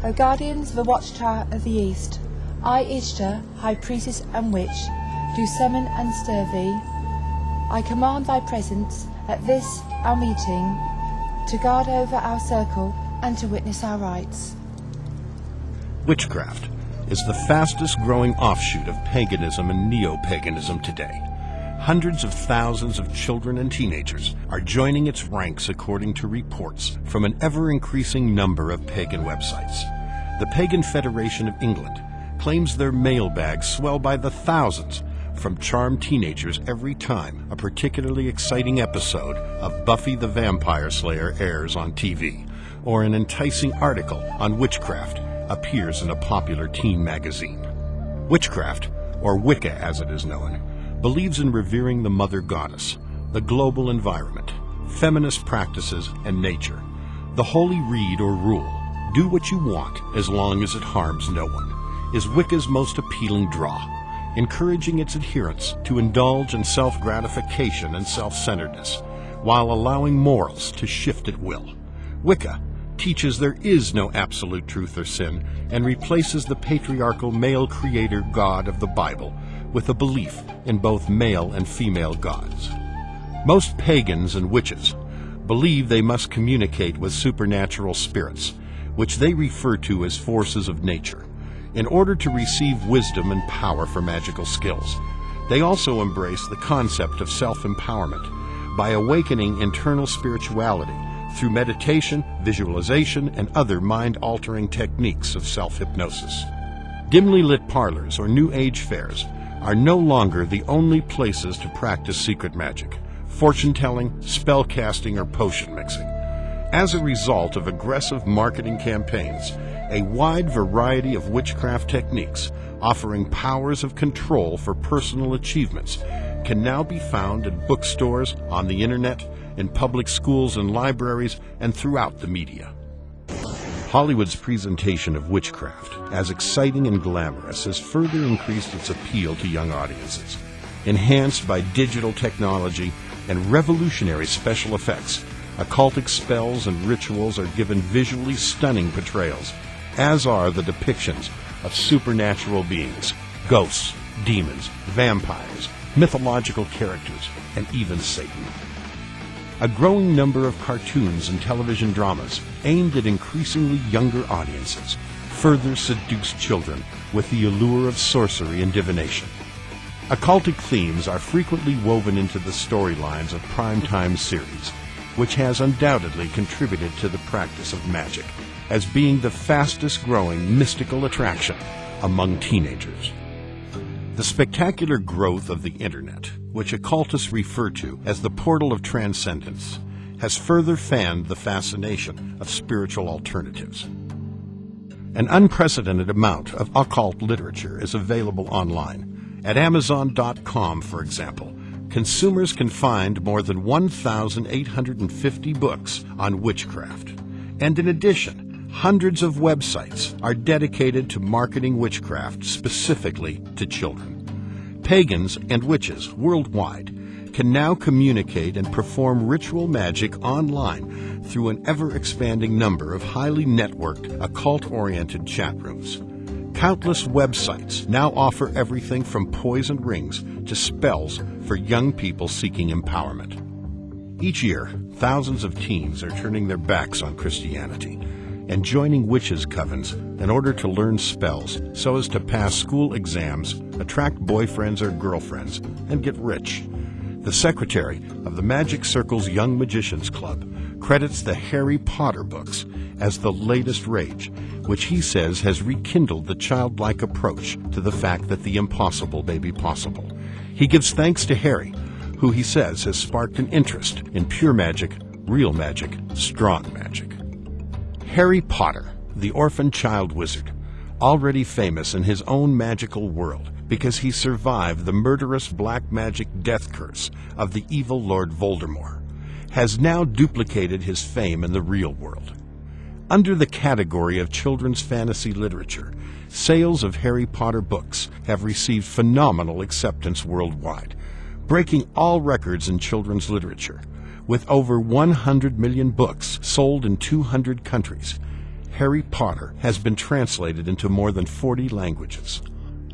O guardians of the watchtower of the east, I, Ishtar, high priestess and witch, do summon and stir thee. I command thy presence at this our meeting, to guard over our circle and to witness our rites. Witchcraft is the fastest growing offshoot of paganism and neo-paganism today. Hundreds of thousands of children and teenagers are joining its ranks according to reports from an ever-increasing number of pagan websites. The Pagan Federation of England claims their mailbags swell by the thousands from charmed teenagers every time a particularly exciting episode of Buffy the Vampire Slayer airs on TV, or an enticing article on witchcraft appears in a popular teen magazine. Witchcraft, or Wicca as it is known, believes in revering the mother goddess, the global environment, feminist practices, and nature. The holy reed or rule, do what you want as long as it harms no one, is Wicca's most appealing draw, encouraging its adherents to indulge in self-gratification and self-centeredness, while allowing morals to shift at will. Wicca teaches there is no absolute truth or sin, and replaces the patriarchal male creator god of the Bible with a belief in both male and female gods. Most pagans and witches believe they must communicate with supernatural spirits, which they refer to as forces of nature, in order to receive wisdom and power for magical skills. They also embrace the concept of self-empowerment by awakening internal spirituality through meditation, visualization, and other mind-altering techniques of self-hypnosis. Dimly lit parlors or New Age fairs are no longer the only places to practice secret magic, fortune-telling, spell-casting, or potion mixing. As a result of aggressive marketing campaigns, a wide variety of witchcraft techniques offering powers of control for personal achievements can now be found in bookstores, on the internet, in public schools and libraries, and throughout the media. Hollywood's presentation of witchcraft as exciting and glamorous has further increased its appeal to young audiences. Enhanced by digital technology and revolutionary special effects, occultic spells and rituals are given visually stunning portrayals, as are the depictions of supernatural beings, ghosts, demons, vampires, mythological characters, and even Satan. A growing number of cartoons and television dramas aimed at increasingly younger audiences further seduce children with the allure of sorcery and divination. Occultic themes are frequently woven into the storylines of primetime series, which has undoubtedly contributed to the practice of magic as being the fastest growing mystical attraction among teenagers. The spectacular growth of the internet, which occultists refer to as the portal of transcendence, has further fanned the fascination of spiritual alternatives. An unprecedented amount of occult literature is available online. At Amazon.com, for example, consumers can find more than 1,850 books on witchcraft. And in addition, hundreds of websites are dedicated to marketing witchcraft specifically to children. Pagans and witches worldwide can now communicate and perform ritual magic online through an ever-expanding number of highly networked, occult-oriented chat rooms. Countless websites now offer everything from poison rings to spells for young people seeking empowerment. Each year, thousands of teens are turning their backs on Christianity and joining witches' covens in order to learn spells so as to pass school exams, attract boyfriends or girlfriends, and get rich. The secretary of the Magic Circle's Young Magicians Club credits the Harry Potter books as the latest rage, which he says has rekindled the childlike approach to the fact that the impossible may be possible. He gives thanks to Harry, who he says has sparked an interest in pure magic, real magic, strong magic. Harry Potter, the orphan child wizard, already famous in his own magical world because he survived the murderous black magic death curse of the evil Lord Voldemort, has now duplicated his fame in the real world. Under the category of children's fantasy literature, sales of Harry Potter books have received phenomenal acceptance worldwide, breaking all records in children's literature. With over 100 million books sold in 200 countries, Harry Potter has been translated into more than 40 languages.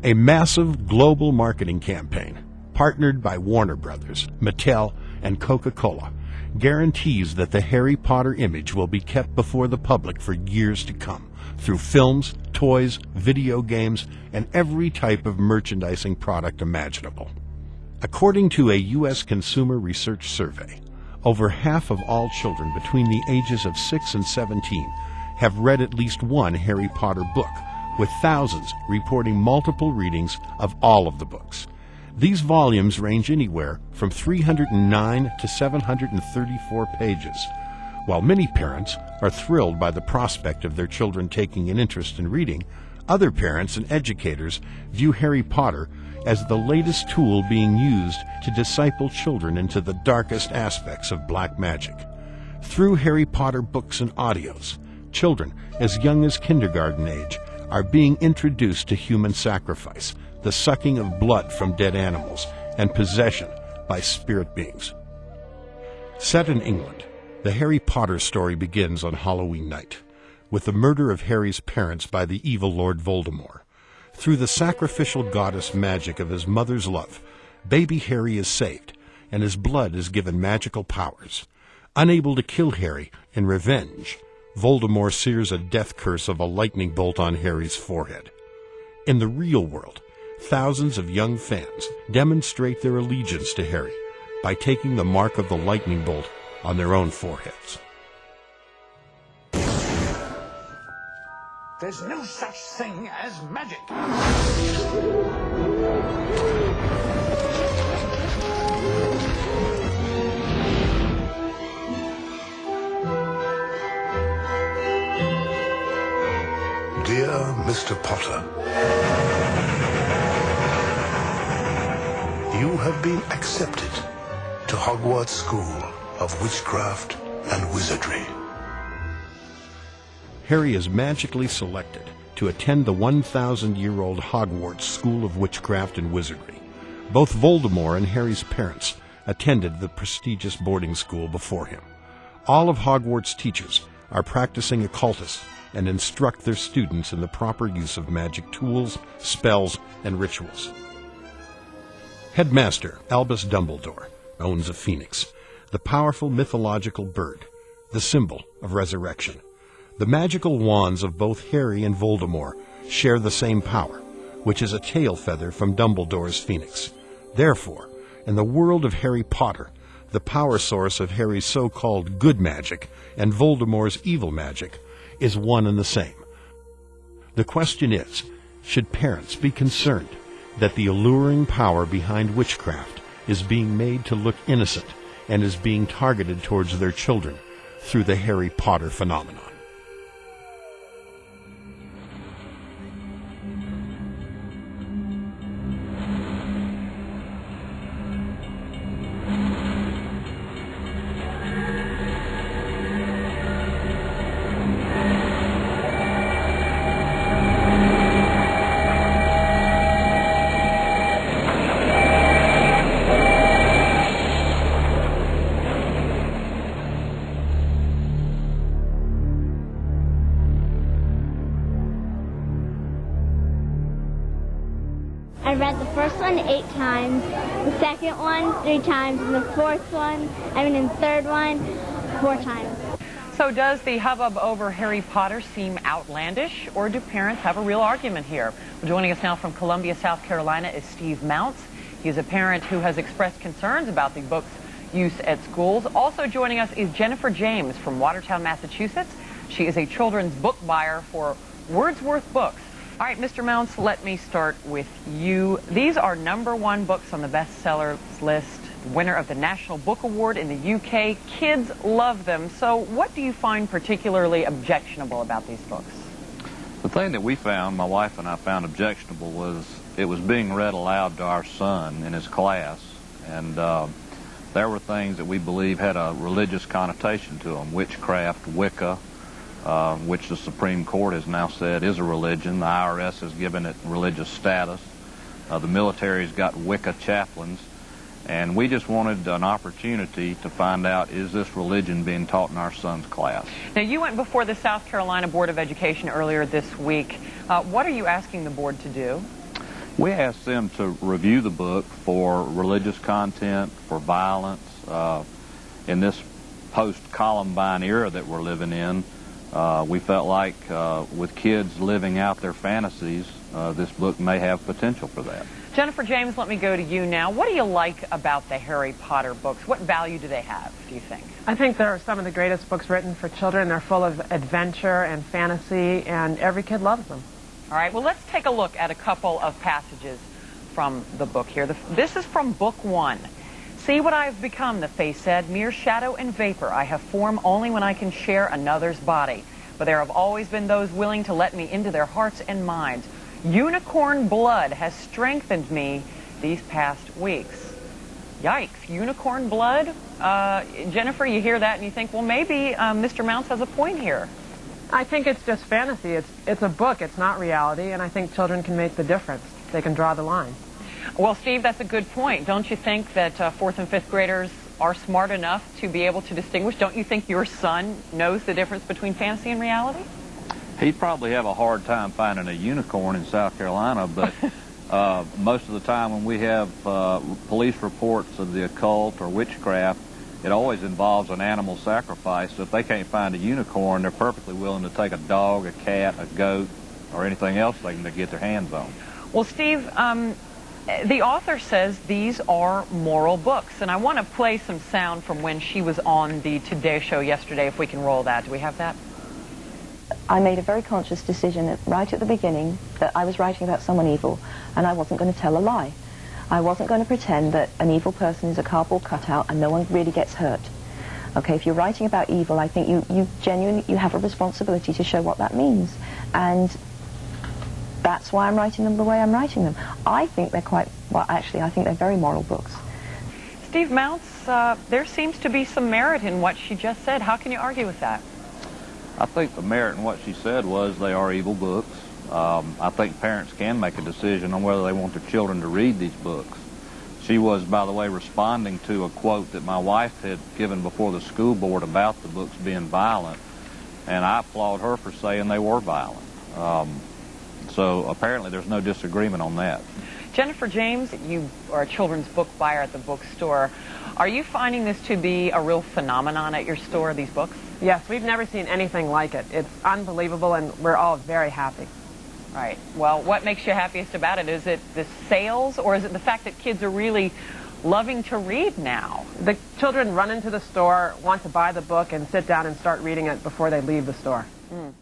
A massive global marketing campaign, partnered by Warner Brothers, Mattel, and Coca-Cola, guarantees that the Harry Potter image will be kept before the public for years to come, through films, toys, video games, and every type of merchandising product imaginable. According to a U.S. Consumer Research Survey, over half of all children between the ages of 6 and 17 have read at least one Harry Potter book, with thousands reporting multiple readings of all of the books. These volumes range anywhere from 309 to 734 pages. While many parents are thrilled by the prospect of their children taking an interest in reading, other parents and educators view Harry Potter as the latest tool being used to disciple children into the darkest aspects of black magic. Through Harry Potter books and audios, children as young as kindergarten age are being introduced to human sacrifice, the sucking of blood from dead animals, and possession by spirit beings. Set in England, the Harry Potter story begins on Halloween night, with the murder of Harry's parents by the evil Lord Voldemort. Through the sacrificial goddess magic of his mother's love, baby Harry is saved, and his blood is given magical powers. Unable to kill Harry in revenge, Voldemort sears a death curse of a lightning bolt on Harry's forehead. In the real world, thousands of young fans demonstrate their allegiance to Harry by taking the mark of the lightning bolt on their own foreheads. There's no such thing as magic. Dear Mr. Potter, you have been accepted to Hogwarts School of Witchcraft and Wizardry. Harry is magically selected to attend the 1,000-year-old Hogwarts School of Witchcraft and Wizardry. Both Voldemort and Harry's parents attended the prestigious boarding school before him. All of Hogwarts' teachers are practicing occultists and instruct their students in the proper use of magic tools, spells, and rituals. Headmaster Albus Dumbledore owns a phoenix, the powerful mythological bird, the symbol of resurrection. The magical wands of both Harry and Voldemort share the same power, which is a tail feather from Dumbledore's phoenix. Therefore, in the world of Harry Potter, the power source of Harry's so-called good magic and Voldemort's evil magic is one and the same. The question is, should parents be concerned that the alluring power behind witchcraft is being made to look innocent and is being targeted towards their children through the Harry Potter phenomenon? I read the first one 8 times, the second one 3 times, and the third one 4 times. So does the hubbub over Harry Potter seem outlandish, or do parents have a real argument here? Well, joining us now from Columbia, South Carolina is Steve Mounts. He's a parent who has expressed concerns about the book's use at schools. Also joining us is Jennifer James from Watertown, Massachusetts. She is a children's book buyer for Wordsworth Books. All right, Mr. Mounts, let me start with you. These are #1 books on the bestseller list, winner of the National Book Award in the UK. Kids love them. So what do you find particularly objectionable about these books? The thing that we found, my wife and I found objectionable, was it was being read aloud to our son in his class. And there were things that we believe had a religious connotation to them. Witchcraft, Wicca, which the Supreme Court has now said is a religion. The IRS has given it religious status. The military's got Wicca chaplains. And we just wanted an opportunity to find out, is this religion being taught in our son's class? Now, you went before the South Carolina Board of Education earlier this week. What are you asking the board to do? We asked them to review the book for religious content, for violence. In this post-Columbine era that we're living in, we felt like with kids living out their fantasies, this book may have potential for that. Jennifer James, let me go to you now. What do you like about the Harry Potter books? What value do they have, do you think? I think they're some of the greatest books written for children. They're full of adventure and fantasy, and every kid loves them. All right, well, let's take a look at a couple of passages from the book here. This is from Book 1. See what I have become, the face said, mere shadow and vapor. I have form only when I can share another's body. But there have always been those willing to let me into their hearts and minds. Unicorn blood has strengthened me these past weeks. Yikes, unicorn blood? Jennifer, you hear that and you think, well, maybe Mr. Mounts has a point here. I think it's just fantasy. It's a book. It's not reality, and I think children can make the difference. They can draw the line. Well, Steve, that's a good point. Don't you think that 4th and 5th graders are smart enough to be able to distinguish? Don't you think your son knows the difference between fantasy and reality? He'd probably have a hard time finding a unicorn in South Carolina, but most of the time when we have police reports of the occult or witchcraft, it always involves an animal sacrifice. So if they can't find a unicorn, they're perfectly willing to take a dog, a cat, a goat, or anything else they can get their hands on. Well, Steve, the author says these are moral books, and I want to play some sound from when she was on the Today Show yesterday, if we can roll that. Do we have that? I made a very conscious decision right at the beginning that I was writing about someone evil, and I wasn't going to tell a lie. I wasn't going to pretend that an evil person is a cardboard cutout and no one really gets hurt. Okay, if you're writing about evil, I think you genuinely have a responsibility to show what that means. And that's why I'm writing them the way I'm writing them. I think they're quite, well, actually, I think they're very moral books. Steve Mounts, there seems to be some merit in what she just said. How can you argue with that? I think the merit in what she said was they are evil books. I think parents can make a decision on whether they want their children to read these books. She was, by the way, responding to a quote that my wife had given before the school board about the books being violent, and I applaud her for saying they were violent. So apparently there's no disagreement on that. Jennifer James, you are a children's book buyer at the bookstore. Are you finding this to be a real phenomenon at your store, these books? Yes, we've never seen anything like it. It's unbelievable, and we're all very happy. Right. Well, what makes you happiest about it? Is it the sales, or is it the fact that kids are really loving to read now? The children run into the store, want to buy the book, and sit down and start reading it before they leave the store. Mm.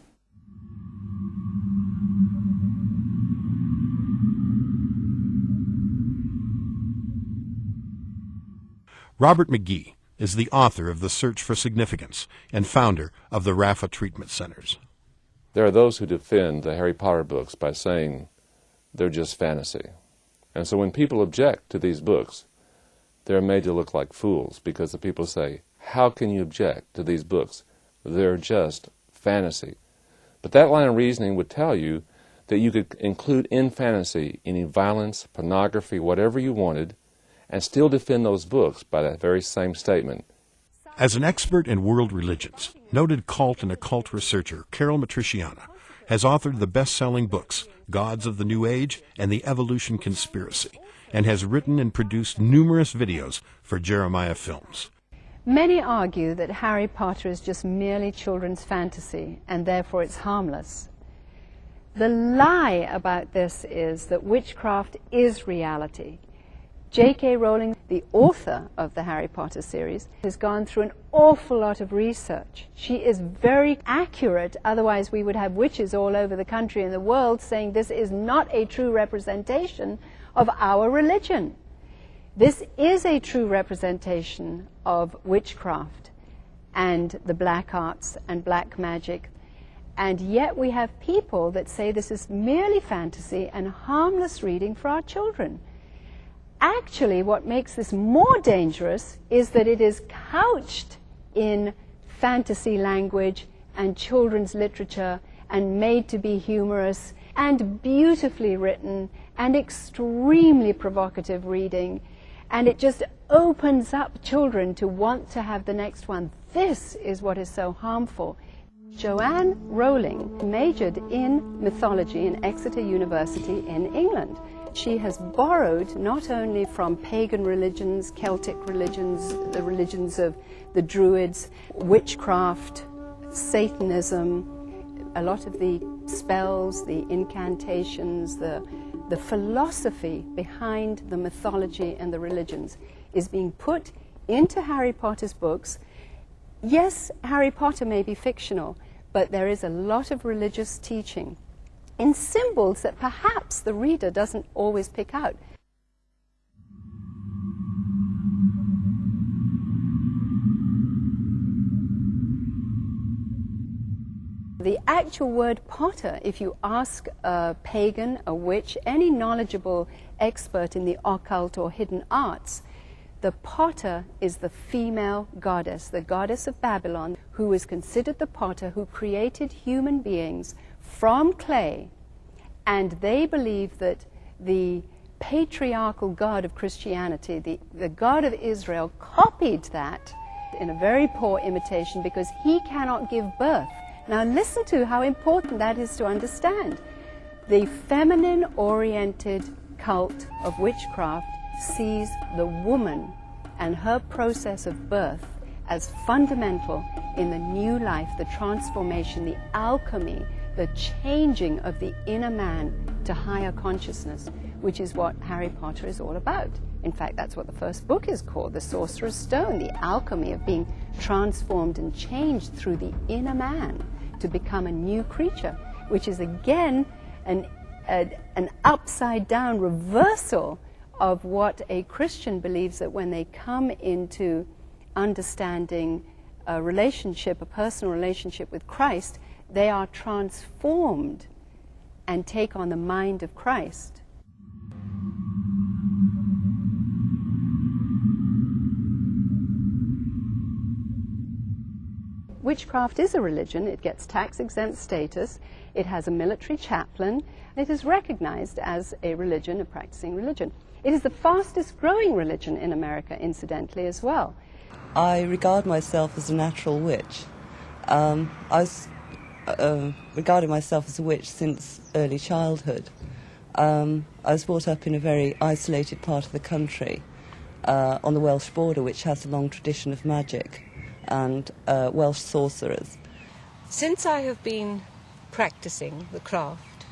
Robert McGee is the author of The Search for Significance and founder of the Rafa Treatment Centers. There are those who defend the Harry Potter books by saying they're just fantasy. And so when people object to these books, they're made to look like fools, because the people say, how can you object to these books? They're just fantasy. But that line of reasoning would tell you that you could include in fantasy any violence, pornography, whatever you wanted, and still defend those books by that very same statement. As an expert in world religions, noted cult and occult researcher Carol Matriciana has authored the best-selling books Gods of the New Age and The Evolution Conspiracy, and has written and produced numerous videos for Jeremiah Films. Many argue that Harry Potter is just merely children's fantasy, and therefore it's harmless. The lie about this is that witchcraft is reality. J.K. Rowling, the author of the Harry Potter series, has gone through an awful lot of research. She is very accurate, otherwise we would have witches all over the country and the world saying this is not a true representation of our religion. This is a true representation of witchcraft and the black arts and black magic. And yet we have people that say this is merely fantasy and harmless reading for our children. Actually, what makes this more dangerous is that it is couched in fantasy language and children's literature and made to be humorous and beautifully written and extremely provocative reading. And it just opens up children to want to have the next one. This is what is so harmful. Joanne Rowling majored in mythology in Exeter University in England. She has borrowed not only from pagan religions, Celtic religions, the religions of the Druids, witchcraft, Satanism, a lot of the spells, the incantations, the philosophy behind the mythology and the religions is being put into Harry Potter's books. Yes, Harry Potter may be fictional, but there is a lot of religious teaching in symbols that perhaps the reader doesn't always pick out. The actual word Potter, if you ask a pagan, a witch, any knowledgeable expert in the occult or hidden arts, the Potter is the female goddess, the goddess of Babylon, who is considered the potter who created human beings from clay. And they believe that the patriarchal God of Christianity, the God of Israel, copied that in a very poor imitation because he cannot give birth. Now listen to how important that is to understand. The feminine-oriented cult of witchcraft sees the woman and her process of birth as fundamental in the new life, the transformation, the alchemy, the changing of the inner man to higher consciousness, which is what Harry Potter is all about. In fact, that's what the first book is called, The Sorcerer's Stone, the alchemy of being transformed and changed through the inner man to become a new creature, which is again an upside-down reversal of what a Christian believes, that when they come into understanding a relationship, a personal relationship with Christ, they are transformed and take on the mind of Christ. Witchcraft is a religion. It gets tax-exempt status. It has a military chaplain. It is recognized as a religion, a practicing religion. It is the fastest growing religion in America, incidentally, as well. I regard myself as a natural witch. I was regarded myself as a witch since early childhood. I was brought up in a very isolated part of the country, on the Welsh border, which has a long tradition of magic and Welsh sorcerers. Since I have been practicing the craft,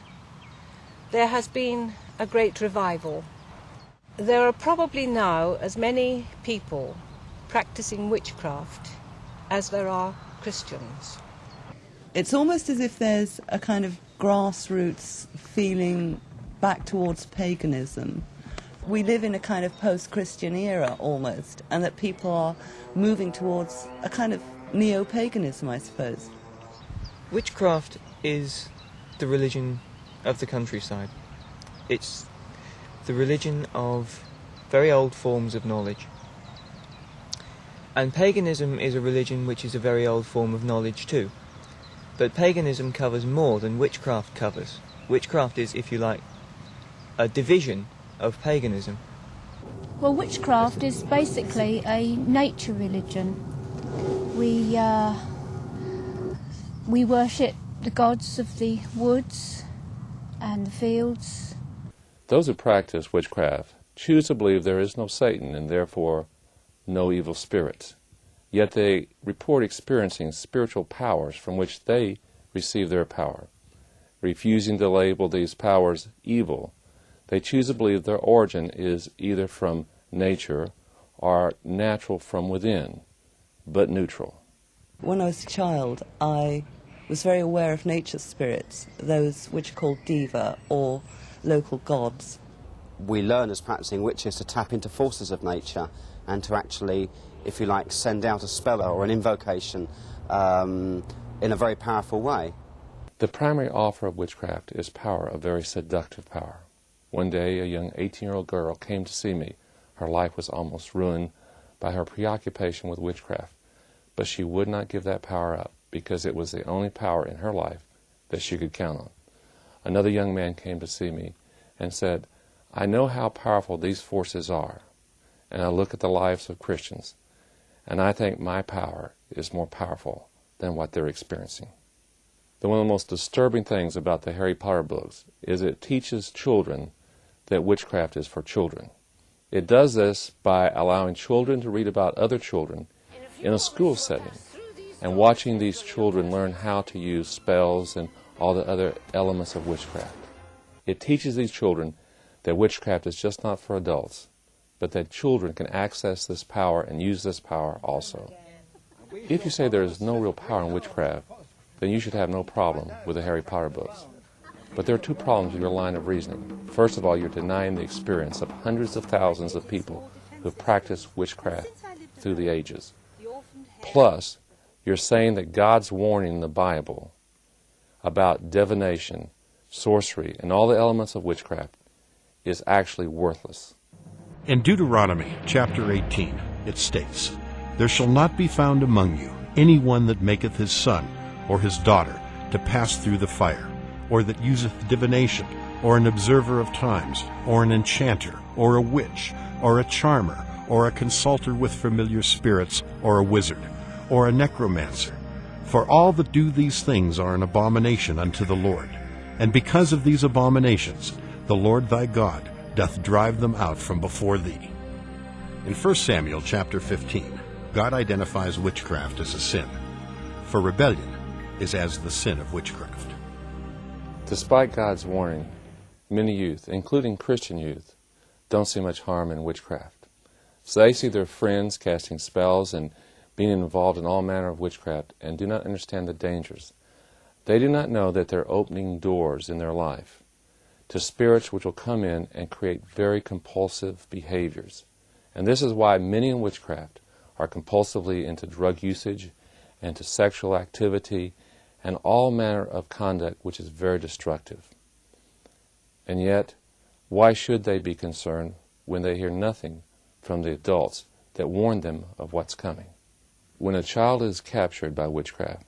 there has been a great revival. There are probably now as many people practicing witchcraft as there are Christians. It's almost as if there's a kind of grassroots feeling back towards paganism. We live in a kind of post-Christian era almost, and that people are moving towards a kind of neo-paganism, I suppose. Witchcraft is the religion of the countryside. It's the religion of very old forms of knowledge. And paganism is a religion which is a very old form of knowledge too. But paganism covers more than witchcraft covers. Witchcraft is, if you like, a division of paganism. Well, witchcraft is basically a nature religion. We worship the gods of the woods and the fields. Those who practice witchcraft choose to believe there is no Satan and therefore no evil spirits. Yet they report experiencing spiritual powers from which they receive their power. Refusing to label these powers evil, they choose to believe their origin is either from nature or natural from within, but neutral. When I was a child, I was very aware of nature's spirits, those which are called diva or local gods. We learn as practicing witches to tap into forces of nature and to actually, if you like, send out a spell or an invocation in a very powerful way. The primary offer of witchcraft is power, a very seductive power. One day, a young 18-year-old girl came to see me. Her life was almost ruined by her preoccupation with witchcraft, but she would not give that power up because it was the only power in her life that she could count on. Another young man came to see me and said, "I know how powerful these forces are, and I look at the lives of Christians, and I think my power is more powerful than what they're experiencing. One of the most disturbing things about the Harry Potter books is it teaches children that witchcraft is for children. It does this by allowing children to read about other children in a school setting and watching these children learn how to use spells and all the other elements of witchcraft. It teaches these children that witchcraft is just not for adults, but that children can access this power and use this power also. If you say there is no real power in witchcraft, then you should have no problem with the Harry Potter books. But there are two problems with your line of reasoning. First of all, you're denying the experience of hundreds of thousands of people who have practiced witchcraft through the ages. Plus, you're saying that God's warning in the Bible about divination, sorcery, and all the elements of witchcraft is actually worthless. In Deuteronomy chapter 18, it states, "There shall not be found among you any one that maketh his son or his daughter to pass through the fire, or that useth divination, or an observer of times, or an enchanter, or a witch, or a charmer, or a consulter with familiar spirits, or a wizard, or a necromancer. For all that do these things are an abomination unto the Lord. And because of these abominations, the Lord thy God doth drive them out from before thee." In 1 Samuel chapter 15, God identifies witchcraft as a sin, for rebellion is as the sin of witchcraft. Despite God's warning, many youth, including Christian youth, don't see much harm in witchcraft. So they see their friends casting spells and being involved in all manner of witchcraft and do not understand the dangers. They do not know that they're opening doors in their life to spirits which will come in and create very compulsive behaviors. And this is why many in witchcraft are compulsively into drug usage and to sexual activity and all manner of conduct which is very destructive. And yet, why should they be concerned when they hear nothing from the adults that warn them of what's coming? When a child is captured by witchcraft,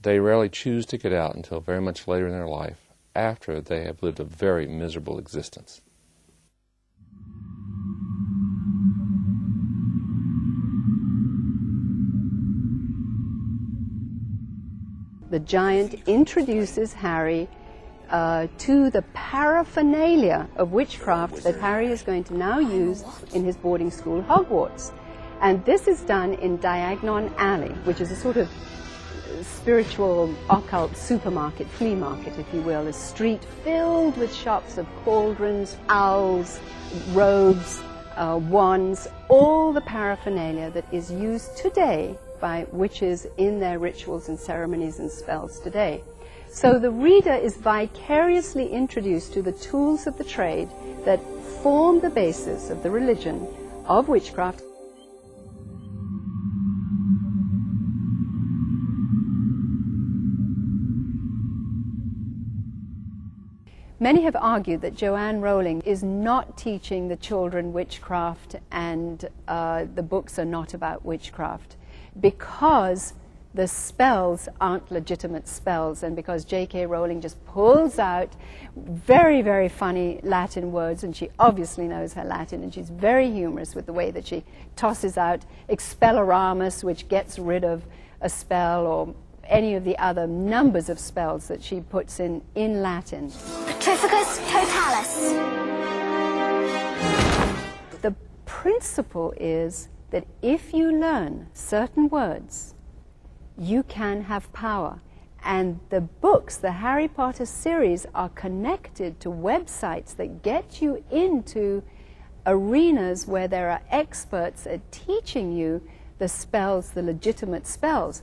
they rarely choose to get out until very much later in their life, after they have lived a very miserable existence. The giant introduces Harry to the paraphernalia of witchcraft that Harry is going to now use in his boarding school, Hogwarts. And this is done in Diagon Alley, which is a sort of spiritual, occult supermarket, flea market, if you will, a street filled with shops of cauldrons, owls, robes, wands, all the paraphernalia that is used today by witches in their rituals and ceremonies and spells today. So the reader is vicariously introduced to the tools of the trade that form the basis of the religion of witchcraft. Many have argued that Joanne Rowling is not teaching the children witchcraft and the books are not about witchcraft because the spells aren't legitimate spells and because J.K. Rowling just pulls out very, very funny Latin words, and she obviously knows her Latin, and she's very humorous with the way that she tosses out expelloramus, which gets rid of a spell, or any of the other numbers of spells that she puts in Latin. Petrificus totalis. The principle is that if you learn certain words, you can have power. And the books, the Harry Potter series, are connected to websites that get you into arenas where there are experts at teaching you the spells, the legitimate spells.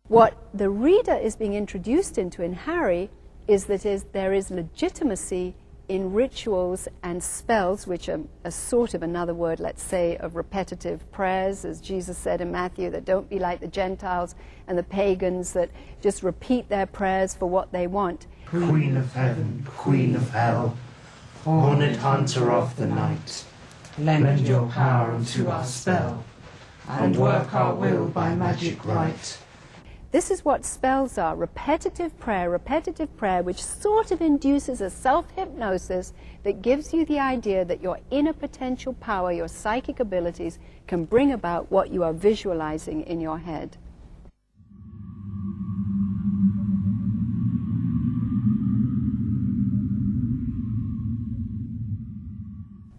What the reader is being introduced into in Harry is that there is legitimacy in rituals and spells, which are a sort of another word, let's say, of repetitive prayers, as Jesus said in Matthew, that don't be like the Gentiles and the pagans that just repeat their prayers for what they want. Queen of heaven, Queen of hell, horned hunter of the night, lend your power unto our spell, and work our will by magic right. This is what spells are, repetitive prayer, which sort of induces a self-hypnosis that gives you the idea that your inner potential power, your psychic abilities, can bring about what you are visualizing in your head.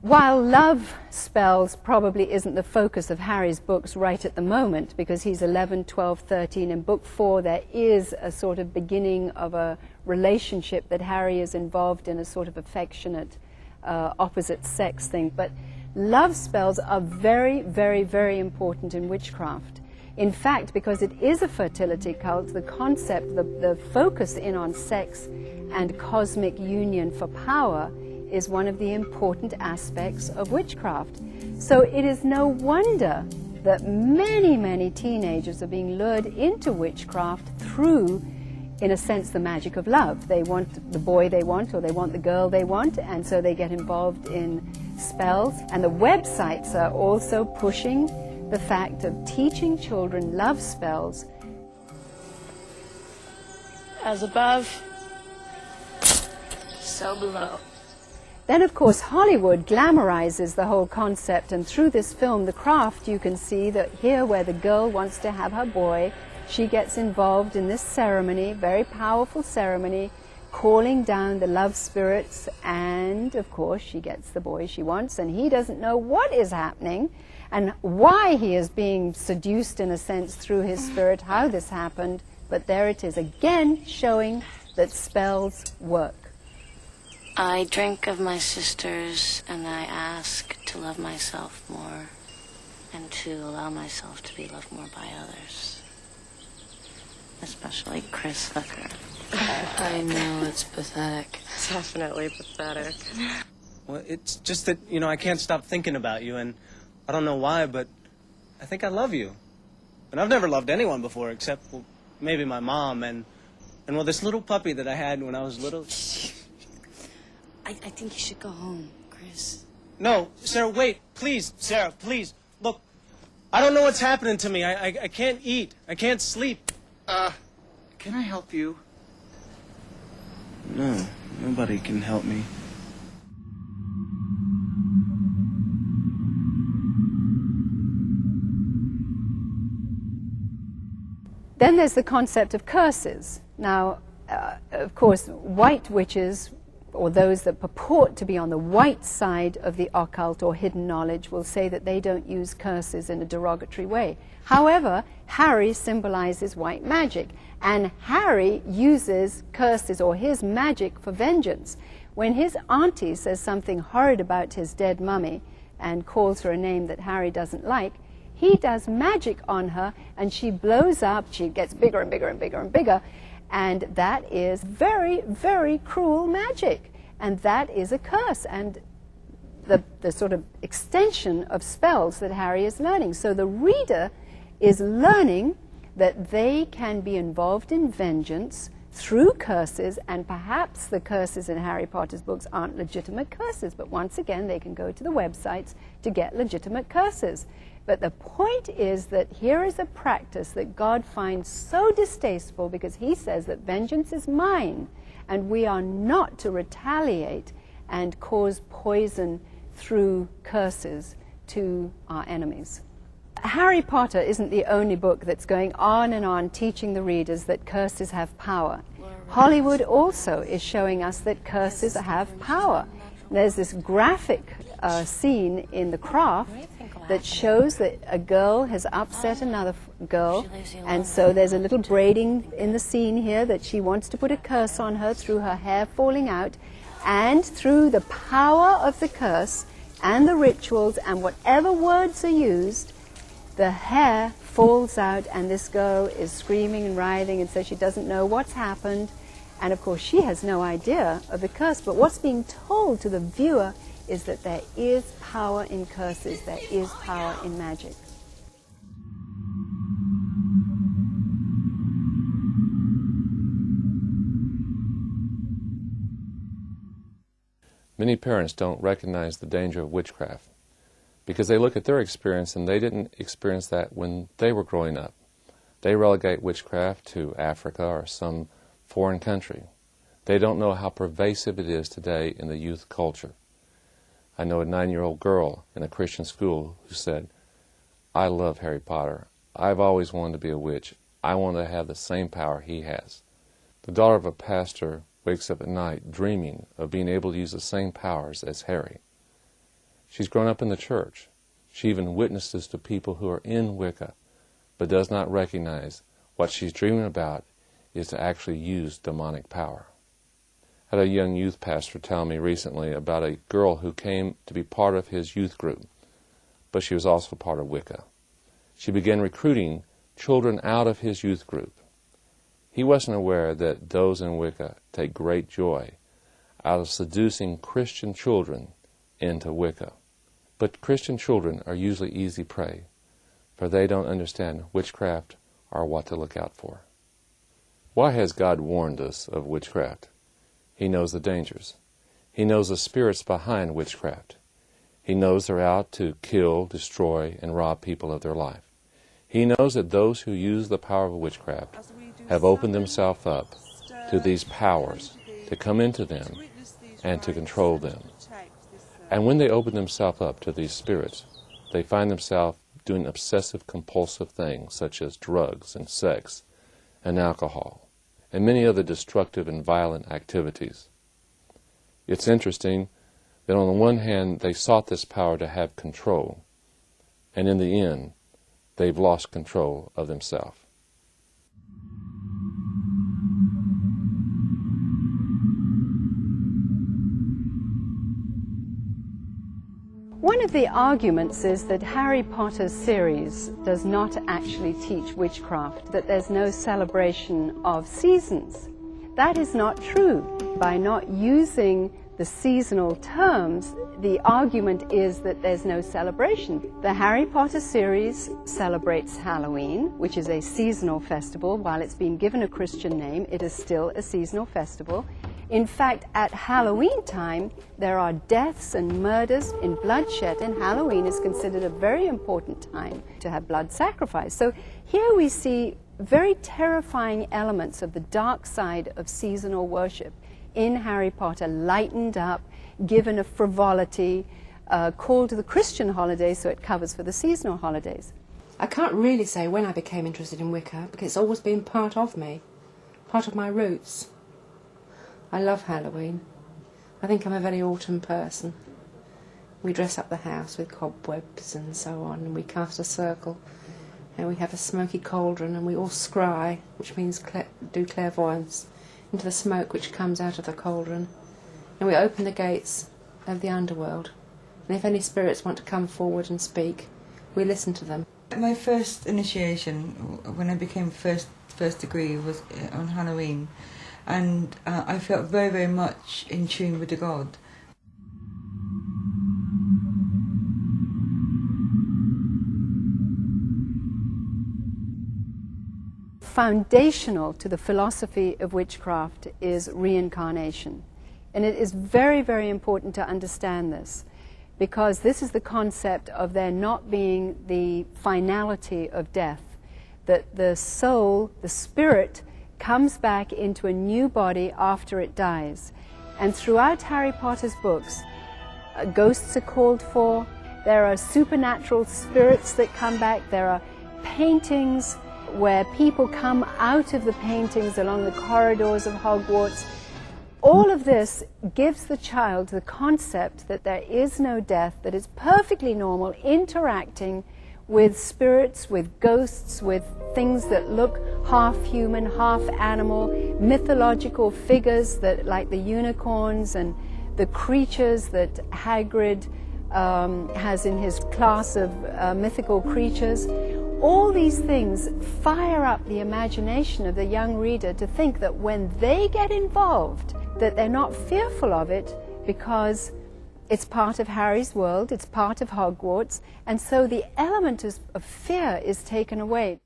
While love spells probably isn't the focus of Harry's books right at the moment, because he's 11, 12, 13, in book 4 there is a sort of beginning of a relationship that Harry is involved in, a sort of affectionate opposite sex thing. But love spells are very, very, very important in witchcraft. In fact, because it is a fertility cult, the concept, the focus in on sex and cosmic union for power is one of the important aspects of witchcraft. So it is no wonder that many, many teenagers are being lured into witchcraft through, in a sense, the magic of love. They want the boy they want, or they want the girl they want, and so they get involved in spells. And the websites are also pushing the fact of teaching children love spells. As above, so below. Then, of course, Hollywood glamorizes the whole concept, and through this film, The Craft, you can see that here where the girl wants to have her boy, she gets involved in this ceremony, very powerful ceremony, calling down the love spirits, and, of course, she gets the boy she wants, and he doesn't know what is happening and why he is being seduced, in a sense, through his spirit, how this happened, but there it is, again showing that spells work. I drink of my sisters, and I ask to love myself more and to allow myself to be loved more by others. Especially Chris Hooker. I know, it's pathetic. Definitely pathetic. Well, it's just that, you know, I can't stop thinking about you, and I don't know why, but I think I love you. And I've never loved anyone before except, well, maybe my mom, and well, this little puppy that I had when I was little. I think you should go home, Chris. No, Sarah, wait, please, Sarah, please. Look, I don't know what's happening to me. I can't eat. I can't sleep. Can I help you? No, nobody can help me. Then there's the concept of curses. Now, of course, white witches, or those that purport to be on the white side of the occult or hidden knowledge, will say that they don't use curses in a derogatory way. However, Harry symbolizes white magic, and Harry uses curses or his magic for vengeance. When his auntie says something horrid about his dead mummy and calls her a name that Harry doesn't like, he does magic on her, and she blows up, she gets bigger and bigger and bigger and bigger, and that is very, very cruel magic. And that is a curse, and the sort of extension of spells that Harry is learning. So the reader is learning that they can be involved in vengeance through curses, and perhaps the curses in Harry Potter's books aren't legitimate curses, but once again they can go to the websites to get legitimate curses. But the point is that here is a practice that God finds so distasteful, because he says that vengeance is mine, and we are not to retaliate and cause poison through curses to our enemies. Harry Potter isn't the only book that's going on and on teaching the readers that curses have power. Hollywood also is showing us that curses have power. There's this graphic scene in The Craft that shows that a girl has upset another girl, and so there's a little braiding in the scene here that she wants to put a curse on her through her hair falling out, and through the power of the curse and the rituals and whatever words are used, the hair falls out, and this girl is screaming and writhing, and so she doesn't know what's happened, and of course she has no idea of the curse. But what's being told to the viewer is that there is power in curses, there is power in magic. Many parents don't recognize the danger of witchcraft because they look at their experience and they didn't experience that when they were growing up. They relegate witchcraft to Africa or some foreign country. They don't know how pervasive it is today in the youth culture. I know a 9-year-old girl in a Christian school who said, "I love Harry Potter. I've always wanted to be a witch. I want to have the same power he has." The daughter of a pastor wakes up at night dreaming of being able to use the same powers as Harry. She's grown up in the church. She even witnesses to people who are in Wicca, but does not recognize what she's dreaming about is to actually use demonic power. I had a young youth pastor tell me recently about a girl who came to be part of his youth group, but she was also part of Wicca. She began recruiting children out of his youth group. He wasn't aware that those in Wicca take great joy out of seducing Christian children into Wicca. But Christian children are usually easy prey, for they don't understand witchcraft or what to look out for. Why has God warned us of witchcraft? He knows the dangers. He knows the spirits behind witchcraft. He knows they're out to kill, destroy, and rob people of their life. He knows that those who use the power of witchcraft have opened themselves up to these powers to come into them and to control them. And when they open themselves up to these spirits, they find themselves doing obsessive compulsive things such as drugs and sex and alcohol and many other destructive and violent activities. It's interesting that on the one hand they sought this power to have control, and in the end they've lost control of themselves. One of the arguments is that Harry Potter's series does not actually teach witchcraft, that there's no celebration of seasons. That is not true. By not using the seasonal terms, the argument is that there's no celebration. The Harry Potter series celebrates Halloween, which is a seasonal festival. While it's been given a Christian name, it is still a seasonal festival. In fact, at Halloween time, there are deaths and murders in bloodshed, and Halloween is considered a very important time to have blood sacrifice. So here we see very terrifying elements of the dark side of seasonal worship in Harry Potter, lightened up, given a frivolity, called the Christian holidays, so it covers for the seasonal holidays. I can't really say when I became interested in Wicca, because it's always been part of me, part of my roots. I love Halloween. I think I'm a very autumn person. We dress up the house with cobwebs and so on, and we cast a circle, and we have a smoky cauldron, and we all scry, which means do clairvoyance, into the smoke which comes out of the cauldron, and we open the gates of the underworld, and if any spirits want to come forward and speak, we listen to them. My first initiation, when I became first degree, was on Halloween. And I felt very, very much in tune with the God. Foundational to the philosophy of witchcraft is reincarnation. And it is very, very important to understand this, because this is the concept of there not being the finality of death, that the soul, the spirit, comes back into a new body after it dies. And throughout Harry Potter's books, ghosts are called for, there are supernatural spirits that come back, there are paintings where people come out of the paintings along the corridors of Hogwarts. All of this gives the child the concept that there is no death, that it's perfectly normal interacting with spirits, with ghosts, with things that look half human, half animal, mythological figures that, like the unicorns and the creatures that Hagrid has in his class of mythical creatures. All these things fire up the imagination of the young reader to think that when they get involved, that they're not fearful of it, because it's part of Harry's world, it's part of Hogwarts, and so the element of fear is taken away.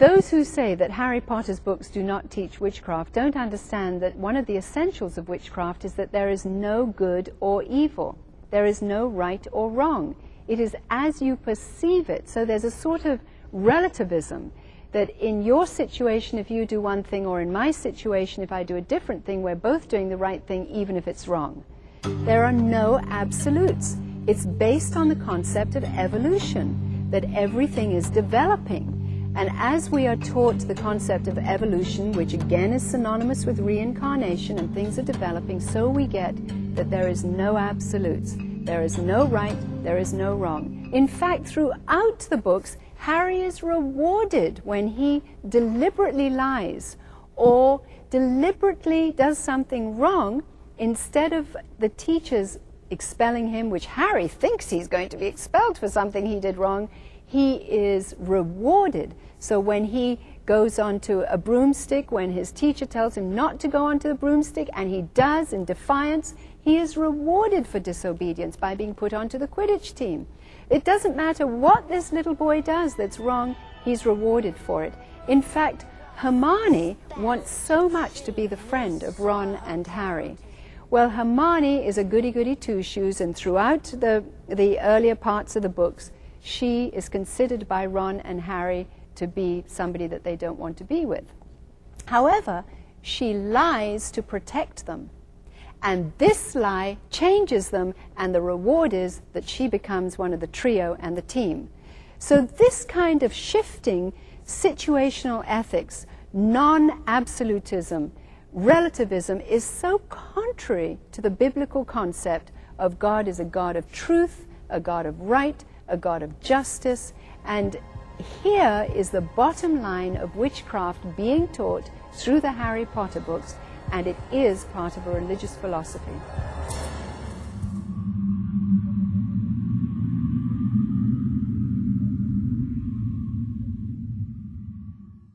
Those who say that Harry Potter's books do not teach witchcraft don't understand that one of the essentials of witchcraft is that there is no good or evil. There is no right or wrong. It is as you perceive it. So there's a sort of relativism that in your situation, if you do one thing, or in my situation, if I do a different thing, we're both doing the right thing, even if it's wrong. There are no absolutes. It's based on the concept of evolution, that everything is developing. And as we are taught the concept of evolution, which again is synonymous with reincarnation and things are developing, so we get that there is no absolutes. There is no right, there is no wrong. In fact, throughout the books, Harry is rewarded when he deliberately lies or deliberately does something wrong. Instead of the teachers expelling him, which Harry thinks he's going to be expelled for something he did wrong, he is rewarded. So when he goes onto a broomstick, when his teacher tells him not to go onto the broomstick, and he does in defiance, he is rewarded for disobedience by being put onto the Quidditch team. It doesn't matter what this little boy does that's wrong, he's rewarded for it. In fact, Hermione wants so much to be the friend of Ron and Harry. Well, Hermione is a goody-goody two-shoes, and throughout the earlier parts of the books, she is considered by Ron and Harry to be somebody that they don't want to be with. However, she lies to protect them. And this lie changes them, and the reward is that she becomes one of the trio and the team. So this kind of shifting situational ethics, non-absolutism, relativism is so contrary to the biblical concept of God as a God of truth, a God of right, a God of justice. And here is the bottom line of witchcraft being taught through the Harry Potter books, and it is part of a religious philosophy.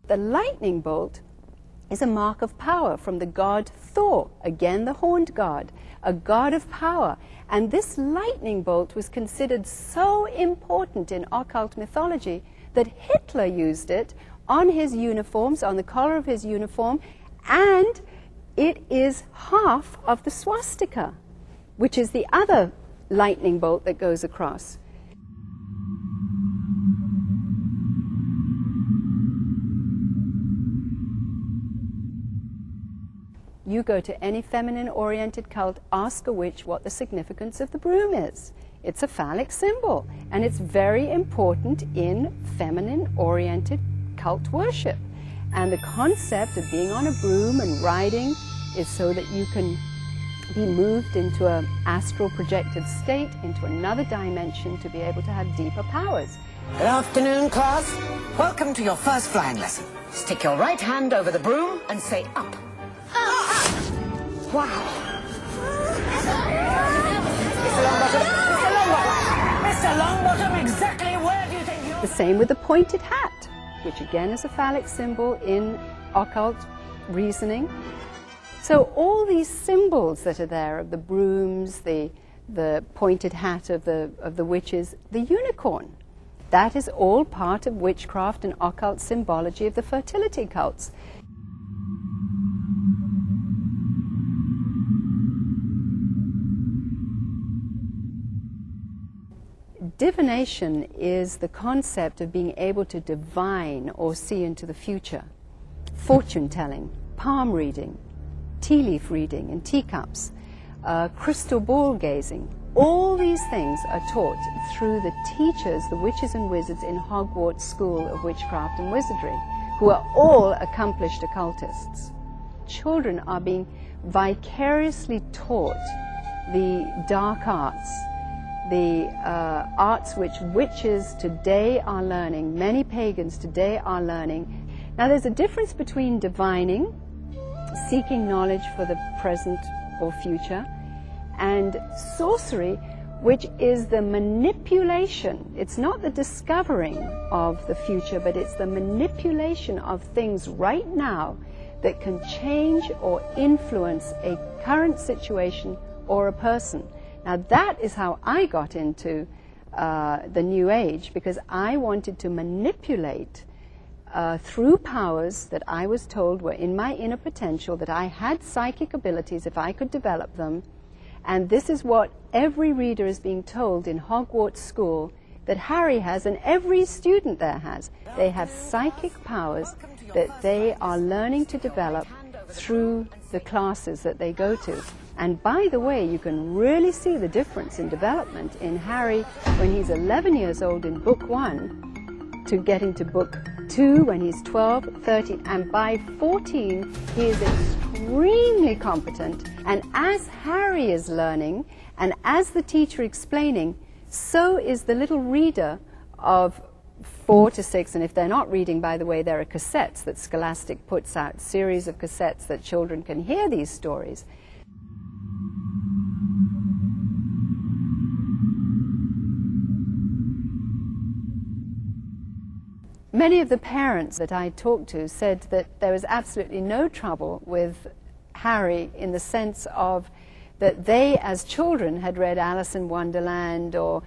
The lightning bolt is a mark of power from the god Thor, again the horned god, a god of power. And this lightning bolt was considered so important in occult mythology that Hitler used it on his uniforms, on the collar of his uniform, and it is half of the swastika, which is the other lightning bolt that goes across. You go to any feminine-oriented cult, ask a witch what the significance of the broom is. It's a phallic symbol, and it's very important in feminine-oriented cult worship. And the concept of being on a broom and riding is so that you can be moved into an astral projected state, into another dimension, to be able to have deeper powers. Good afternoon, class. Welcome to your first flying lesson. Stick your right hand over the broom and say up. Wow. Mr. Longbottom, exactly where do you think you're... The same with the pointed hat, which again is a phallic symbol in occult reasoning. So all these symbols that are there of the brooms, the pointed hat of the witches, the unicorn, that is all part of witchcraft and occult symbology of the fertility cults. Divination is the concept of being able to divine or see into the future. Fortune telling, palm reading, tea leaf reading in teacups, crystal ball gazing. All these things are taught through the teachers, the witches and wizards in Hogwarts School of Witchcraft and Wizardry, who are all accomplished occultists. Children are being vicariously taught the dark arts, the arts which witches today are learning, many pagans today are learning. Now there's a difference between divining, seeking knowledge for the present or future, and sorcery, which is the manipulation. It's not the discovering of the future, but it's the manipulation of things right now that can change or influence a current situation or a person. Now that is how I got into the New Age, because I wanted to manipulate through powers that I was told were in my inner potential, that I had psychic abilities if I could develop them. And this is what every reader is being told in Hogwarts School that Harry has, and every student there has. They have psychic powers that they are learning to develop through the classes that they go to. And by the way, you can really see the difference in development in Harry when he's 11 years old in book 1 to getting to book 2 when he's 12, 13, and by 14 he is extremely competent. And as Harry is learning, and as the teacher explaining, so is the little reader of 4 to 6, and if they're not reading, by the way, there are cassettes that Scholastic puts out, series of cassettes that children can hear these stories. Many of the parents that I talked to said that there was absolutely no trouble with Harry in the sense of that they, as children, had read Alice in Wonderland or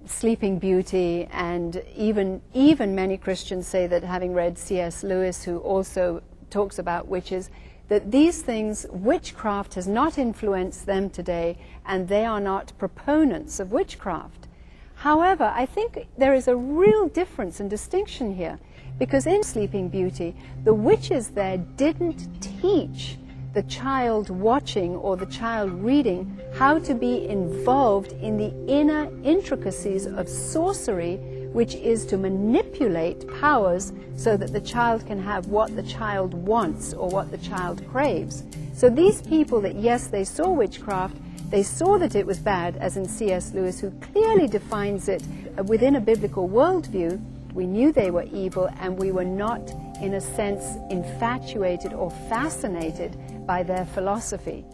Sleeping Beauty, and even many Christians say that having read C.S. Lewis, who also talks about witches, that these things, witchcraft has not influenced them today, and they are not proponents of witchcraft. However, I think there is a real difference and distinction here, because in Sleeping Beauty, the witches there didn't teach the child watching or the child reading how to be involved in the inner intricacies of sorcery, which is to manipulate powers so that the child can have what the child wants or what the child craves. So these people that, yes, they saw witchcraft, they saw that it was bad, as in C.S. Lewis, who clearly defines it within a biblical worldview. We knew they were evil, and we were not, in a sense, infatuated or fascinated by their philosophy.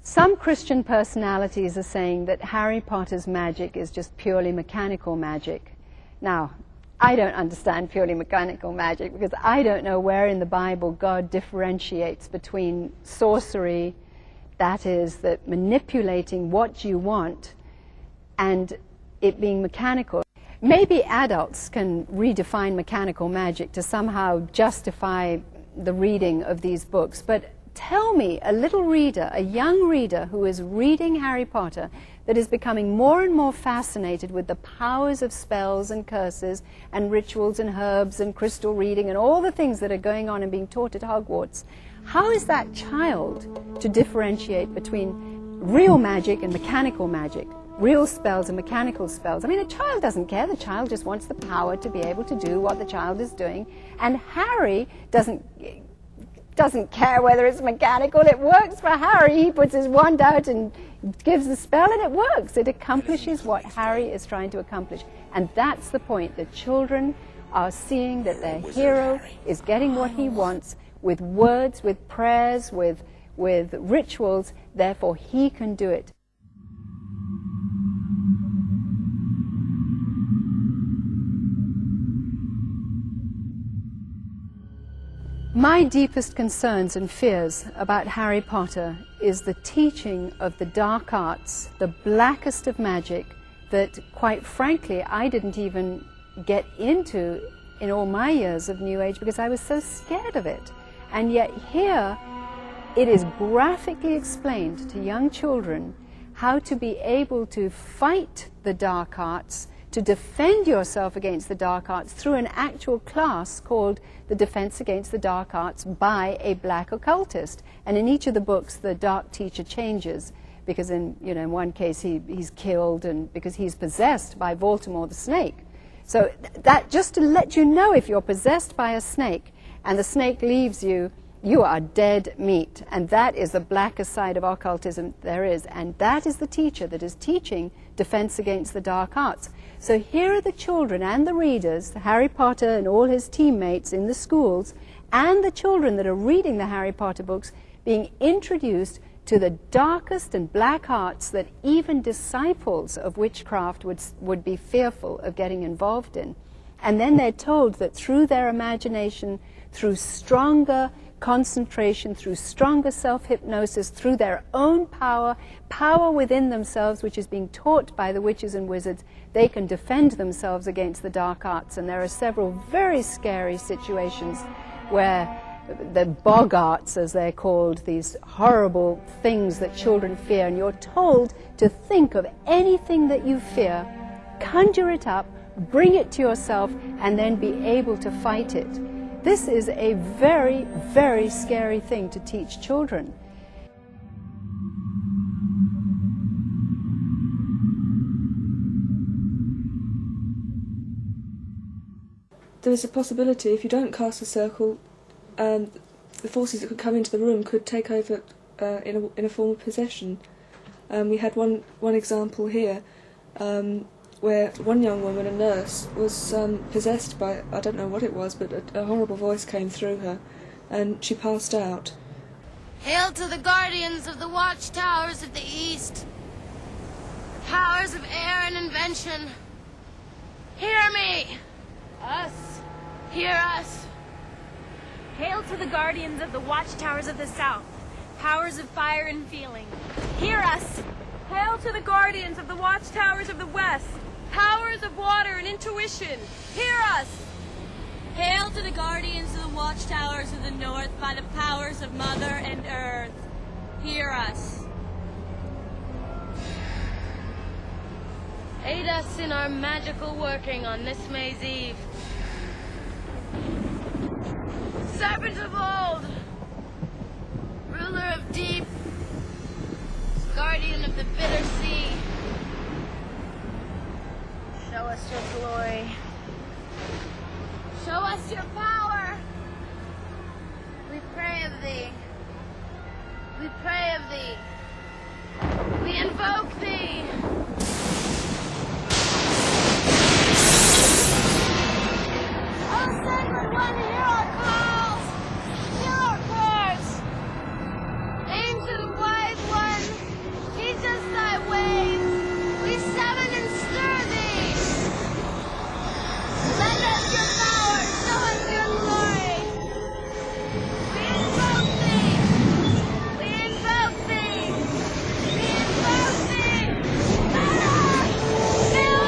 Some Christian personalities are saying that Harry Potter's magic is just purely mechanical magic. Now, I don't understand purely mechanical magic because I don't know where in the Bible God differentiates between sorcery, that is, that manipulating what you want, and it being mechanical. Maybe adults can redefine mechanical magic to somehow justify the reading of these books, but tell me a little reader, a young reader who is reading Harry Potter, that is becoming more and more fascinated with the powers of spells and curses and rituals and herbs and crystal reading and all the things that are going on and being taught at Hogwarts. How is that child to differentiate between real magic and mechanical magic, real spells and mechanical spells? I mean, a child doesn't care. The child just wants the power to be able to do what the child is doing. And Harry doesn't care whether it's mechanical. It works for Harry. He puts his wand out and gives the spell and it works. It accomplishes what Harry is trying to accomplish. And that's the point. The children are seeing that their hero is getting what he wants with words, with prayers, with rituals. Therefore, he can do it. My deepest concerns and fears about Harry Potter is the teaching of the dark arts, the blackest of magic that, quite frankly, I didn't even get into in all my years of New Age because I was so scared of it. And yet here it is graphically explained to young children how to be able to fight the dark arts, to defend yourself against the dark arts through an actual class called the Defense Against the Dark Arts by a black occultist. And in each of the books, the dark teacher changes because in one case he's killed and because he's possessed by Voldemort the snake. So that just to let you know, if you're possessed by a snake and the snake leaves you, you are dead meat. And that is the blackest side of occultism there is. And that is the teacher that is teaching Defense Against the Dark Arts. So here are the children and the readers, Harry Potter and all his teammates in the schools, and the children that are reading the Harry Potter books, being introduced to the darkest and black arts that even disciples of witchcraft would be fearful of getting involved in. And then they're told that through their imagination, through stronger concentration, through stronger self-hypnosis, through their own power within themselves, which is being taught by the witches and wizards, they can defend themselves against the dark arts. And there are several very scary situations where the bog arts, as they're called, these horrible things that children fear, and you're told to think of anything that you fear, conjure it up, bring it to yourself, and then be able to fight it. This is a very, very scary thing to teach children. There is a possibility, if you don't cast a circle, the forces that could come into the room could take over in a form of possession. We had one example here where one young woman, a nurse, was possessed by, I don't know what it was, but a horrible voice came through her and she passed out. Hail to the guardians of the watchtowers of the east, powers of air and invention. Hear me! Us. Hear us. Hail to the guardians of the watchtowers of the south, powers of fire and feeling. Hear us! Hail to the guardians of the watchtowers of the west, powers of water and intuition. Hear us! Hail to the guardians of the watchtowers of the north by the powers of mother and earth. Hear us. Aid us in our magical working on this May's Eve. Serpent of old, ruler of deep, guardian of the bitter sea, show us your glory. Show us your power. We pray of thee. We pray of thee. We invoke thee. Oh, sacred one, hear our calls. Hear our prayers. Ancient wise one, teach us thy ways. We summon and stir thee. Lend us your power, show us your glory. We invoke thee. We invoke thee. We invoke thee. Let us fill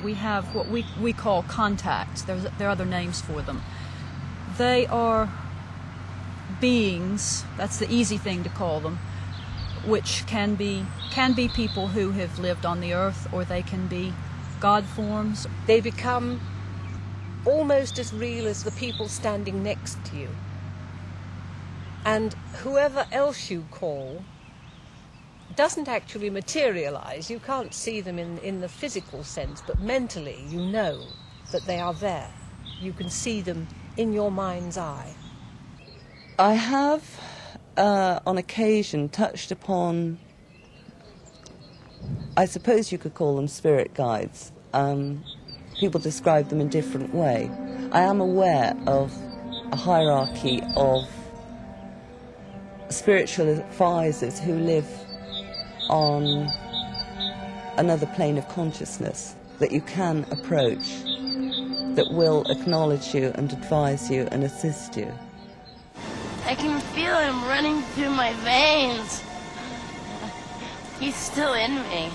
We have what we call contacts. There are other names for them. They are beings, that's the easy thing to call them, which can be people who have lived on the earth, or they can be God forms. They become almost as real as the people standing next to you. And whoever else you call doesn't actually materialize. You can't see them in the physical sense, but mentally you know that they are there. You can see them in your mind's eye. I have, on occasion, touched upon, I suppose you could call them spirit guides. People describe them in different way. I am aware of a hierarchy of spiritual advisors who live on another plane of consciousness that you can approach, that will acknowledge you and advise you and assist you. I can feel him running through my veins. He's still in me.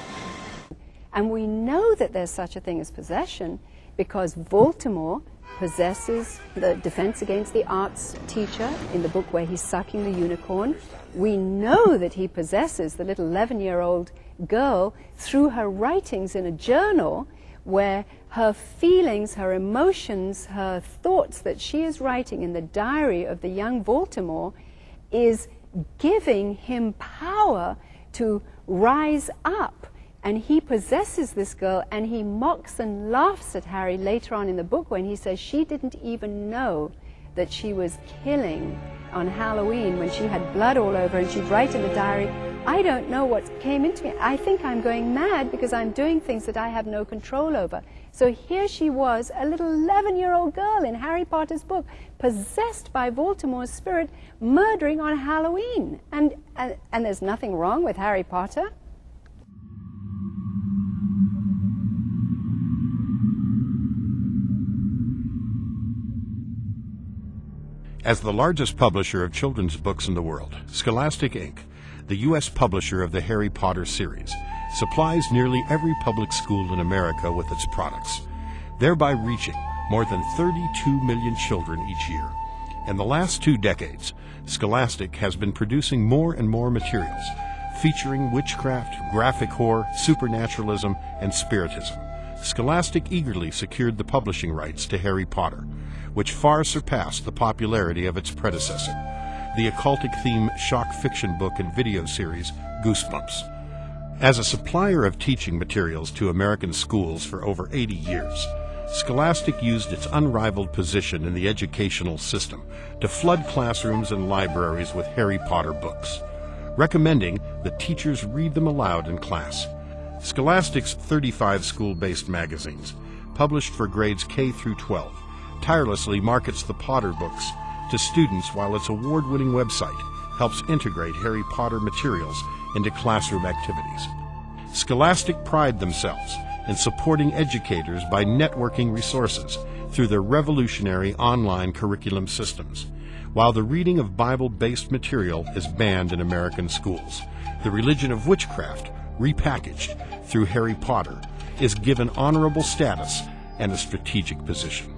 And we know that there's such a thing as possession because Voldemort possesses the Defense Against the Arts teacher in the book where he's sucking the unicorn. We know that he possesses the little 11-year-old girl through her writings in a journal where her feelings, her emotions, her thoughts that she is writing in the diary of the young Voldemort is giving him power to rise up. And he possesses this girl, and he mocks and laughs at Harry later on in the book when he says she didn't even know that she was killing on Halloween when she had blood all over, and she'd write in the diary, I don't know what came into me. I think I'm going mad because I'm doing things that I have no control over. So here she was, a little 11-year-old girl in Harry Potter's book, possessed by Voldemort's spirit, murdering on Halloween. And there's nothing wrong with Harry Potter. As the largest publisher of children's books in the world, Scholastic Inc., the U.S. publisher of the Harry Potter series, supplies nearly every public school in America with its products, thereby reaching more than 32 million children each year. In the last 2 decades, Scholastic has been producing more and more materials featuring witchcraft, graphic horror, supernaturalism, and spiritism. Scholastic eagerly secured the publishing rights to Harry Potter, which far surpassed the popularity of its predecessor, the occultic theme shock fiction book and video series Goosebumps. As a supplier of teaching materials to American schools for over 80 years, Scholastic used its unrivaled position in the educational system to flood classrooms and libraries with Harry Potter books, recommending that teachers read them aloud in class. Scholastic's 35 school-based magazines, published for grades K through 12, tirelessly markets the Potter books to students, while its award-winning website helps integrate Harry Potter materials into classroom activities. Scholastic pride themselves in supporting educators by networking resources through their revolutionary online curriculum systems. While the reading of Bible-based material is banned in American schools, the religion of witchcraft, repackaged through Harry Potter, is given honorable status and a strategic position.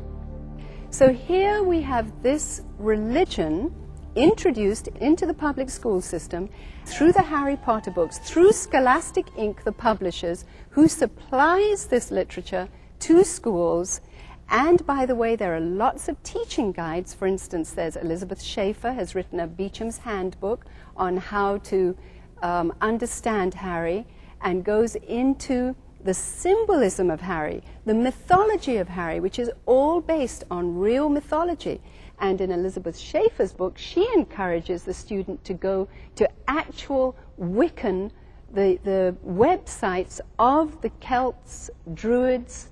So here we have this religion introduced into the public school system through the Harry Potter books, through Scholastic Inc., the publishers, who supplies this literature to schools. And by the way, there are lots of teaching guides. For instance, there's Elizabeth Schaefer has written a Beecham's Handbook on how to understand Harry, and goes into the symbolism of Harry, the mythology of Harry, which is all based on real mythology. And in Elizabeth Schaefer's book, she encourages the student to go to actual Wiccan, the websites of the Celts, Druids,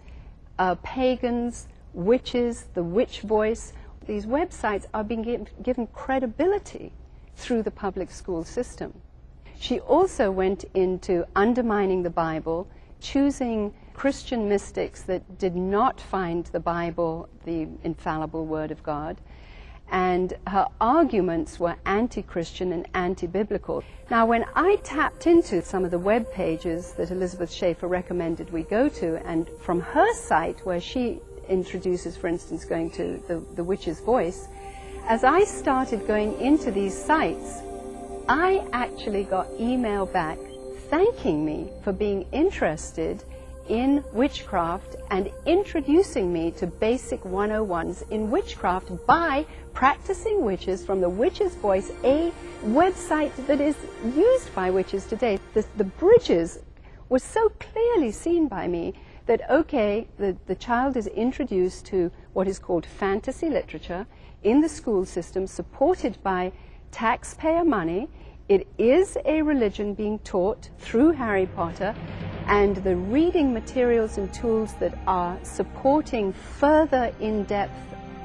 pagans, witches, the witch voice. These websites are being given credibility through the public school system. She also went into undermining the Bible, choosing Christian mystics that did not find the Bible the infallible Word of God, and her arguments were anti-Christian and anti-biblical. Now, when I tapped into some of the web pages that Elizabeth Schaefer recommended we go to, and from her site where she introduces, for instance, going to the Witch's Voice, as I started going into these sites, I actually got email back thanking me for being interested in witchcraft and introducing me to basic 101s in witchcraft by practicing witches from the Witch's Voice, a website that is used by witches today. The bridges were so clearly seen by me that, okay, the child is introduced to what is called fantasy literature in the school system, supported by taxpayer money. It is a religion being taught through Harry Potter, and the reading materials and tools that are supporting further in-depth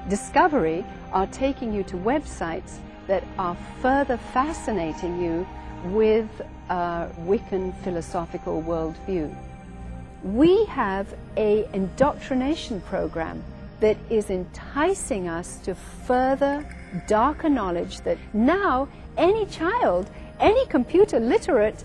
discovery are taking you to websites that are further fascinating you with a Wiccan philosophical worldview. We have an indoctrination program that is enticing us to further darker knowledge that now any child, any computer literate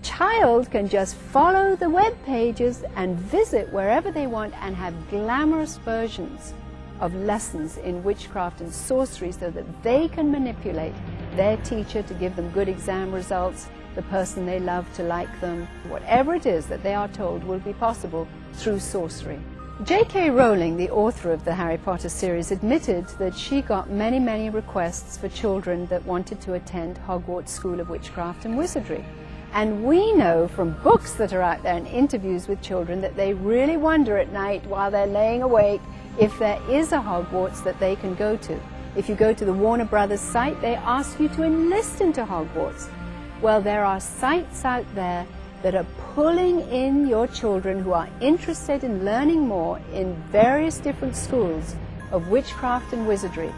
child can just follow the web pages and visit wherever they want and have glamorous versions of lessons in witchcraft and sorcery so that they can manipulate their teacher to give them good exam results, the person they love to like them. Whatever it is that they are told will be possible through sorcery. J.K. Rowling, the author of the Harry Potter series, admitted that she got many, many requests for children that wanted to attend Hogwarts School of Witchcraft and Wizardry. And we know from books that are out there and interviews with children that they really wonder at night while they're laying awake if there is a Hogwarts that they can go to. If you go to the Warner Brothers site, they ask you to enlist into Hogwarts. Well, there are sites out there that are pulling in your children who are interested in learning more in various different schools of witchcraft and wizardry.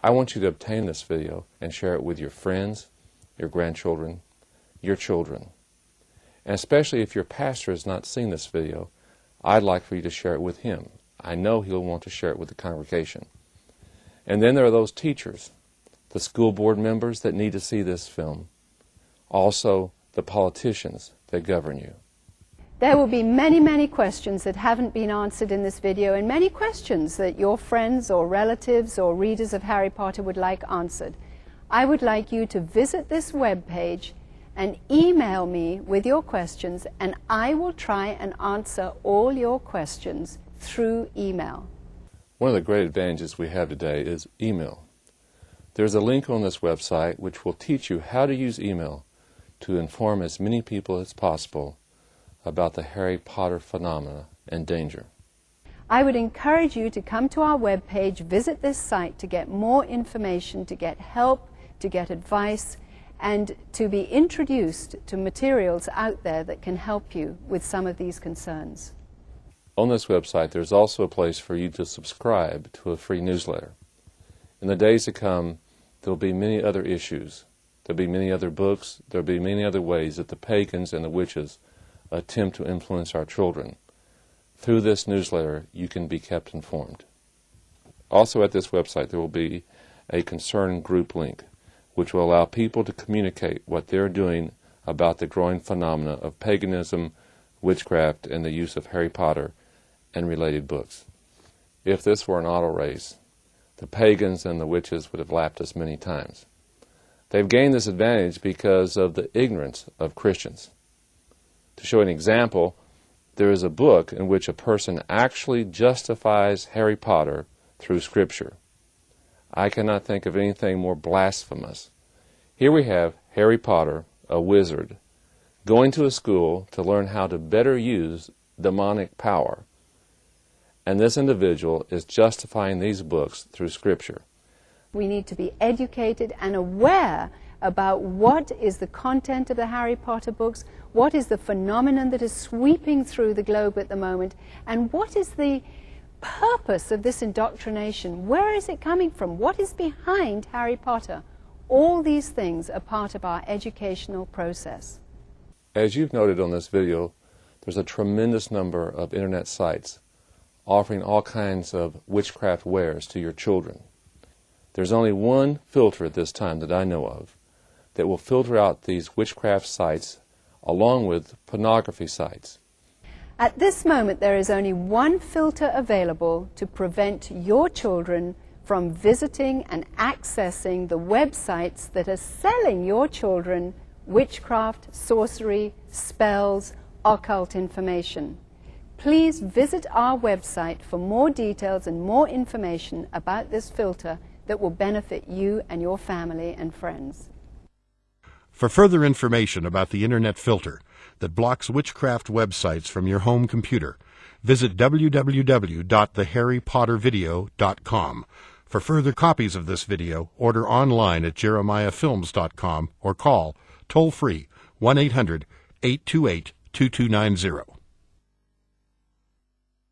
I want you to obtain this video and share it with your friends, your grandchildren, your children. And especially if your pastor has not seen this video, I'd like for you to share it with him. I know he'll want to share it with the congregation. And then there are those teachers, the school board members that need to see this film, also the politicians that govern you. There will be many, many questions that haven't been answered in this video, and many questions that your friends or relatives or readers of Harry Potter would like answered. I would like you to visit this webpage and email me with your questions, and I will try and answer all your questions through email. One of the great advantages we have today is email. There's a link on this website which will teach you how to use email to inform as many people as possible about the Harry Potter phenomena and danger. I would encourage you to come to our webpage, visit this site to get more information, to get help, to get advice, and to be introduced to materials out there that can help you with some of these concerns. On this website, there's also a place for you to subscribe to a free newsletter. In the days to come, there will be many other issues. There will be many other books. There will be many other ways that the pagans and the witches attempt to influence our children. Through this newsletter, you can be kept informed. Also at this website, there will be a concerned group link, which will allow people to communicate what they're doing about the growing phenomena of paganism, witchcraft, and the use of Harry Potter and related books. If this were an auto race, the pagans and the witches would have lapped us many times. They've gained this advantage because of the ignorance of Christians. To show an example, there is a book in which a person actually justifies Harry Potter through Scripture. I cannot think of anything more blasphemous. Here we have Harry Potter, a wizard, going to a school to learn how to better use demonic power. And this individual is justifying these books through Scripture. We need to be educated and aware about what is the content of the Harry Potter books, what is the phenomenon that is sweeping through the globe at the moment, and what is the purpose of this indoctrination? Where is it coming from? What is behind Harry Potter? All these things are part of our educational process. As you've noted on this video, there's a tremendous number of internet sites offering all kinds of witchcraft wares to your children. There's only one filter at this time that I know of that will filter out these witchcraft sites along with pornography sites. At this moment, there is only one filter available to prevent your children from visiting and accessing the websites that are selling your children witchcraft, sorcery, spells, occult information. Please visit our website for more details and more information about this filter that will benefit you and your family and friends. For further information about the Internet filter that blocks witchcraft websites from your home computer, visit www.theharrypottervideo.com. For further copies of this video, order online at jeremiahfilms.com or call toll-free 1-800-828-2290.